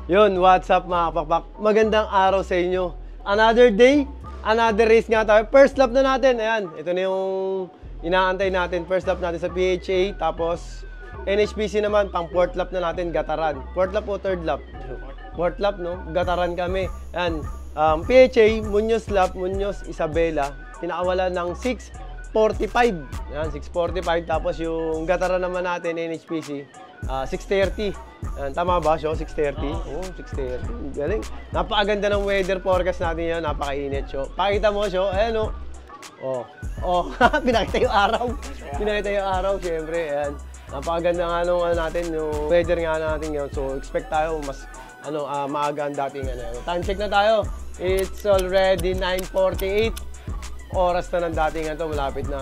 Yun, what's up mga kapakpak? Magandang araw sa inyo. Another day, another race nga tayo. First lap na natin. Ayan, ito na yung inaantay natin. First lap natin sa PHA. Tapos NHPC naman, pang fourth lap na natin, Gataran. Fourth lap o third lap? Fourth lap, no? Gataran kami. Ayan, PHA, Muñoz lap, Muñoz, Isabela. Pinakawala ng 6:45. Ayan, 6:45. Tapos yung Gataran naman natin, NHPC, 6:30. Tama ba, Sho? 6:30? Oo, 6:30. Galing. Napakaganda ng weather forecast natin yun. Napakainit, Sho. Pakita mo, Sho. Ayan, o. Oh. Pinakita yung araw. Pinakita yung araw, syempre. Ayan. Napakaganda nga nung natin, yung weather nga natin yun. So, expect tayo mas maaga ang dating time check na tayo. It's already 9:48. Oras na ng dating malapit na.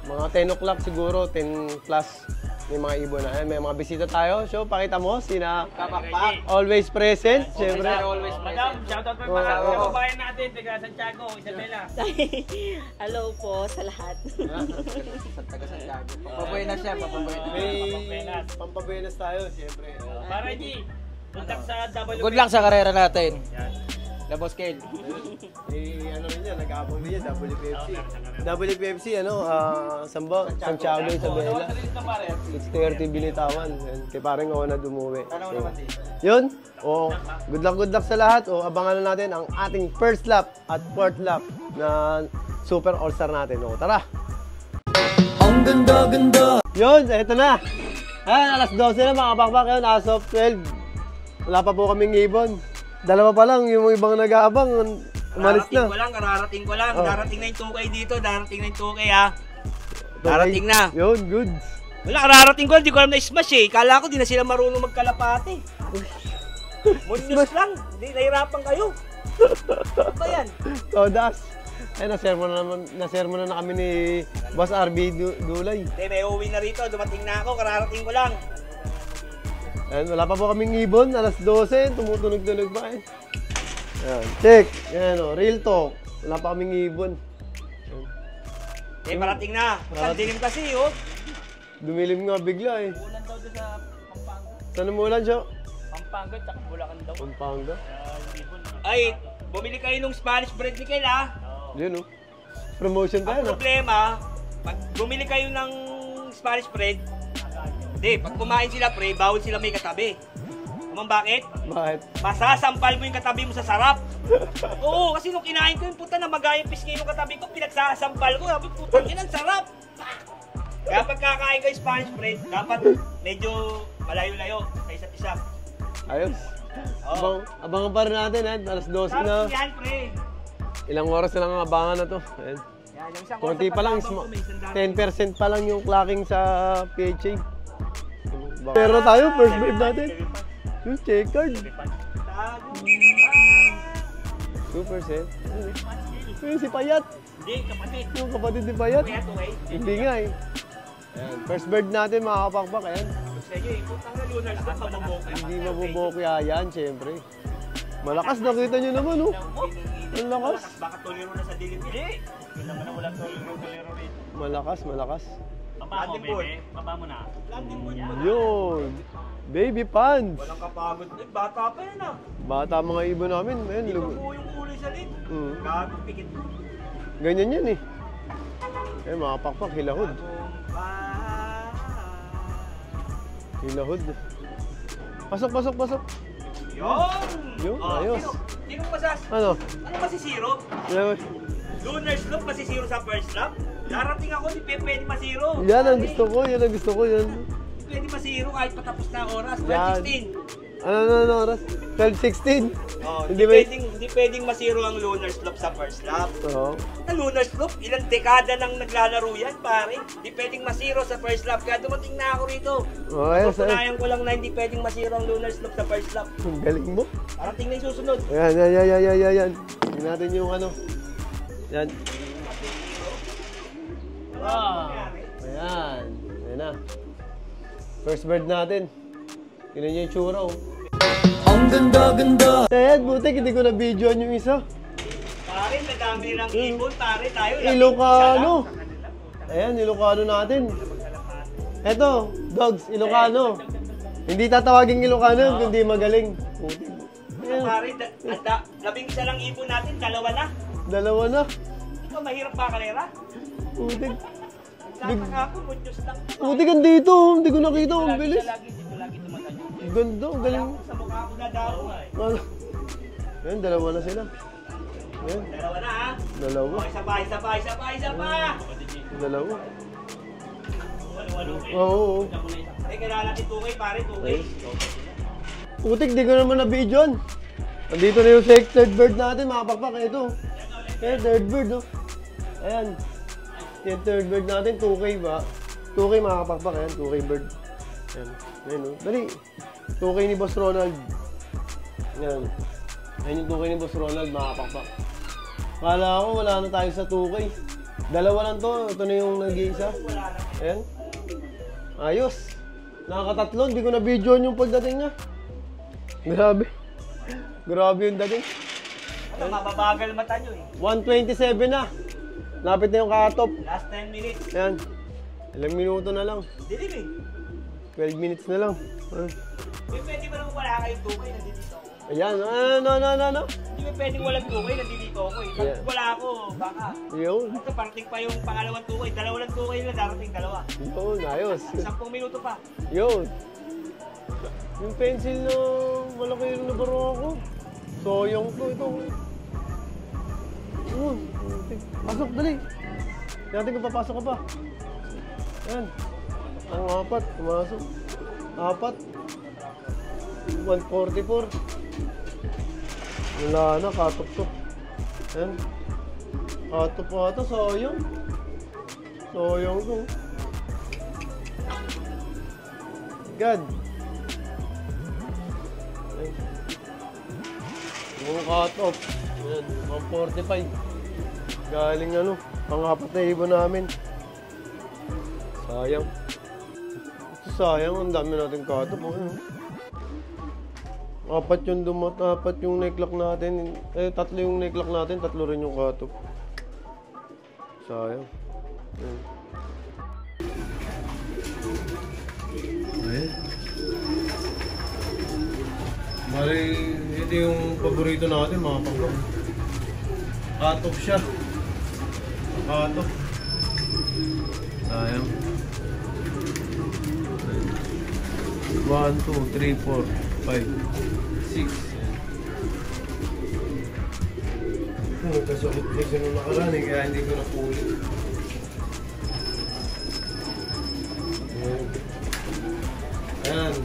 Mga 10 o'clock siguro, 10 plus. May mga ibon na. May mga bisita tayo. So, pakita mo, sina Kapakpak. Always present, syempre. Always present. Madam, shoutout po mga kababayan natin, taga Santiago, Isabela. Hello po sa lahat. Taga Santiago. Pampabuenas siya, pampabuenas. May pampabuenas tayo, syempre. Para G, Good luck sa karera natin. The Boss Kale. Ano rin yan, nag-aabang din yan, WPFC, Santiago, Isabela. 6:30 binitawan. Kaya parang ako na dumuwi. So, yun. Good luck sa lahat. Abangan na natin ang ating first lap at fourth lap na Super All-Star natin. Tara! Ang ganda-ganda! Yun, eto na. Alas 12 na mga kapakpak yun. As of 12. Wala pa po kaming ibon. Dalawa pa lang, yung ibang nag-aabang, umalis na. Kararating ko lang. Darating na yung 2K dito, darating na yung 2K ha. Darating na. Yun, good. Wala, kararating ko, hindi ko alam na smash eh. Kala ko, di na sila marunong magkalapate. Munyos lang, hindi, nahirapan kayo. Ano ba yan? Todas. Nasermo na kami ni Boss RB Dulay. Hindi, may uwi na rito, dumating na ako, kararating ko lang. Ayan, wala pa po kaming ibon, alas 12, tumutunog-tunog pa eh. Ayan, check. Ayan real talk. Wala pa kaming ibon. Parating na. Ang dilim kasi Dumilim nga bigla eh. Umulan daw doon sa Pampanga. Saan umulan siya? Pampanga, tsaka Bulacan daw. Pampanga? Ay, bumili kayo ng Spanish bread ni Kyle ha. Yun promotion tayo Ang problema, pag bumili kayo ng Spanish bread, pag kumain sila pre, bawal sila may katabi. Kumang bakit? Bakit? Masasampal mo yung katabi mo sa sarap. Oo, kasi nung kinain ko yung puta na magayang pisngi yung katabi ko, pinagsasampal ko. Sabi, putang yun ang sarap. Kaya pag kakain kayo Spanish bread, dapat medyo malayo-layo sa isa't isa. Ayos. Abangan pa rin natin alas 12 na. Yan pre. Ilang oras na lang ang abangan na to. Ayan. Konti pa lang, 10% pa lang yung clocking sa PHA. Pero tayo, first bird natin. Yung check card. 2%. Yung si Payat. Hindi, kapatid. Yung kapatid ni Payat. Payat, okay? Hindi nga eh. Ayan, first bird natin mga kapakpak. Ayan. Hindi mabubokya yan, syempre. Malakas, nakita nyo naman Ang lakas. Baka tolero na sa dilim. Hindi. Hindi naman na wala tolero rin. Malakas. Landing board. Baba mo na. Landing board. Yun. Baby pants. Walang kapagod. Bata pa yan Bata mga ibon namin. Ayan, Hindi po yung kulay sa lip. Gabi, pikit. Ganyan yan eh. Mga pakpak, hilahod. Hilahod. Pasok. Yun, ayos. Sinong masas? Ano masisiro? Lunar slope masisiro sa first lap? Darating ako, di pwede masiro. Yan ang gusto ko, yan. Pwede masiro kahit patapos na oras. 12:16. Ano oras? 12:16? Hindi pwedeng masiro ang lunar slope sa first lap. Ang lunar slope, ilang dekada nang naglalaro yan, pare. Hindi pwedeng masiro sa first lap. Kaya dumating na ako rito. Pupunayan ko lang na hindi pwedeng masiro ang lunar slope sa first lap. Ang galing mo. Parating na yung susunod. Yan. Tingnan natin yung Yan. Ayan na. First bird natin. Tingnan niyo yung tsura Ang ganda-ganda! Ted, butik hindi ko na-videoan yung isa. Pare, nadami ng ibon, pare, tayo. Ilocano. Ayan, Ilocano natin. Eto, dogs, Ilocano. Hindi tatawagin Ilocano kundi magaling. Putik. Ano pare, 11 lang ibon natin, dalawa na. Dalawa na. Ito, mahirap ba karera? Putik. Nagtataka ako, mudyos lang. Putik ang dito. Hindi ko nakita. Ang bilis. Dito lagi tumatayo. Ganda. Ang galing. Sa mukha ko na daw. Ano? Ayan, dalawa na sila. Ayan, Dalawa na ha. dalawa. Isa pa. Dalawa. Walo. Oo. Kailangan natin tungay pare, tungay. Putik, di ko naman na-videoan. Andito na yung third bird natin, mga pakpak. Ito. Ayan, third bird, oh. Ayan. Yung third bird natin, 2K ba? 2K mga kapakpak, ayan, 2K bird. Ayan, ayan, oh. Dali. 2K ni Boss Ronald. Ayan. Ayan yung 2K ni Boss Ronald, mga kapakpak. Kala ko, wala na tayo sa 2K. Dalawa lang to, ito na yung nag-iisa. Ayan. Ayos. Nakakatatlo, hindi ko na-videoan yung pagdating niya. Grabe. Grabe yung dating. Ano, mababagal mata nyo eh. 127 na. Lapit na yung cut-off. Last 10 minutes. Ayan. Ilang minuto na lang. Dilim eh. 12 minutes na lang. Pwede ba naman wala kayong tungay, nandito ako. Ayan. No. Hindi ba pwedeng walang tungay, nandito ako eh. Pag wala ako, baka. Yun. Ito, parating pa yung pangalawang tungay. Dalawa lang tungay na, darating dalawa. Yun. Ayos. 10 minuto pa. Yun. Yung pencil na malaki yung nabaro ako. Soyong to ito. Pasok, dali. Natin kung papasok ka pa. Yan. Ang apat, pumasok. Apat. 144. Wala na, katok to. Yan. Katok pa ito, soyong. Soyong to. God. Yung cut off. Ayan, 145. Galing ano, pang-apat na ibon namin. Sayang. Ito sayang, ang dami natin cut off. Apat yung apat yung necklock natin. Tatlo yung necklock natin, tatlo rin yung cut off. Sayang. Ayan. Ayan. Bali, ito yung paborito natin, mga pakpak. Cut-off siya. Cut-off. Sayang. 1, 2, 3, 4, 5, 6. Ito, nagkasakit kasi nung nakaraan kaya hindi ko napulit. Ayan.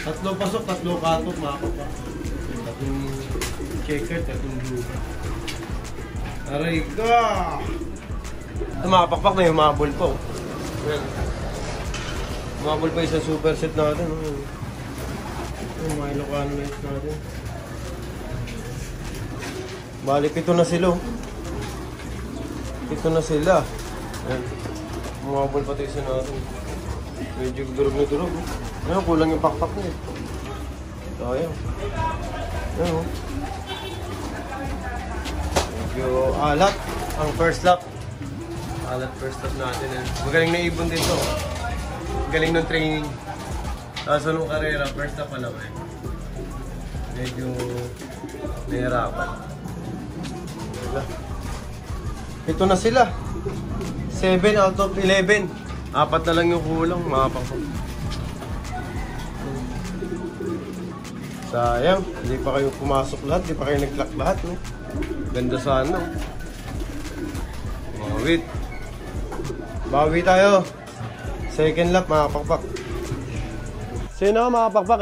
Tatlo pasok, tatlo katok, mga kapak. Tatlong checker, tatlong blue. Aray ka! Ito mga pakpak na yung mabol po. Ayan. Mabol pa yung super set natin. Ito mga Ilocano lens natin. Bali, pito na sila. Pito na sila. Ayan. Mabol pa tayo sa natin. Medyo durog na durog. Ayun, kulang yung pakpak niya. So, ayun. Ayun. Medyo alat ang first lap. Alat first lap natin. Magaling na ibon din to. Galing ng training. Kaso nung karera, first lap pa lang eh. Medyo nahirapan. Ito na sila. 7 out of 11. Apat na lang yung kulang, mga pakpak. Sayang, hindi pa kayo pumasok lahat, hindi pa kayo nag-clock lahat, no? Ganda sana. Wait. Bawi tayo. Second lap, mga pakpak. So yun na mga pakpak,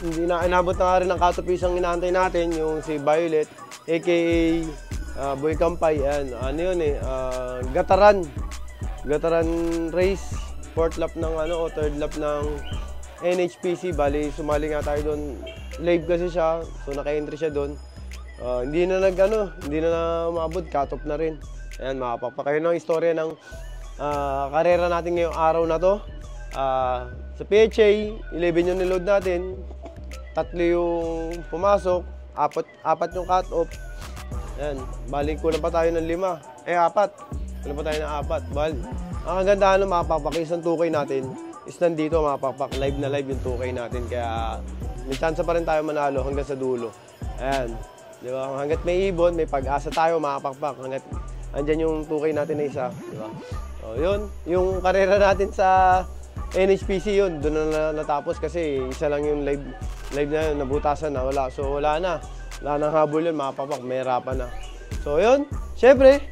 hindi na inabot na nga rin ang cut-off ang inaantay natin, yung si Violet, aka Boy Kampay. Ano yun Gataran. Gataran race. Fourth lap ng o third lap ng NHPC, bali sumali nga tayo doon. Live kasi siya, so naka-entry siya doon. Hindi na maabot, cut-off na rin. Ayan, makapapakayo ng istorya ng karera natin ngayong araw na to. Sa PHA, 11 yung niload natin, 3 yung pumasok, 4 yung cut-off. Ayan, bali kulang pa tayo ng 5. 4. Kulang pa tayo ng 4. Bali, ang kagandahan ng makapapakis ng 2K natin, is nandito mga pakpak. Live na live yung 2K natin. Kaya may chance pa rin tayo manalo hanggang sa dulo. Ayan. Di ba? Hanggat may ibon, may pag-asa tayo mga pakpak. Hanggat andyan yung 2K natin na isa. Di ba? So, yun. Yung karera natin sa NHPC yun. Doon na natapos kasi isa lang yung live na yun. Nabutasan na. Wala. So, wala na. Wala nang habol yun mga pakpak. May hirapan na. So, yun. Siyempre,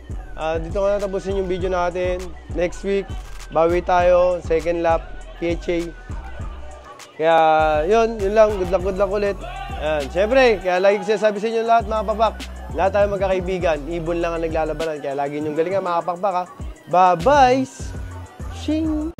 dito ko natapusin yung video natin. Next week, bawi tayo. Second lap, PHA. Kaya, yun lang. Good luck ulit. Ayan. Siyempre, kaya lagi ko sinasabi sa inyo lahat mga pakpak. Lahat tayo magkakaibigan. Ibon lang ang naglalabanan. Kaya lagi niyong galingan mga pakpak ha. Bye-bye! Shing!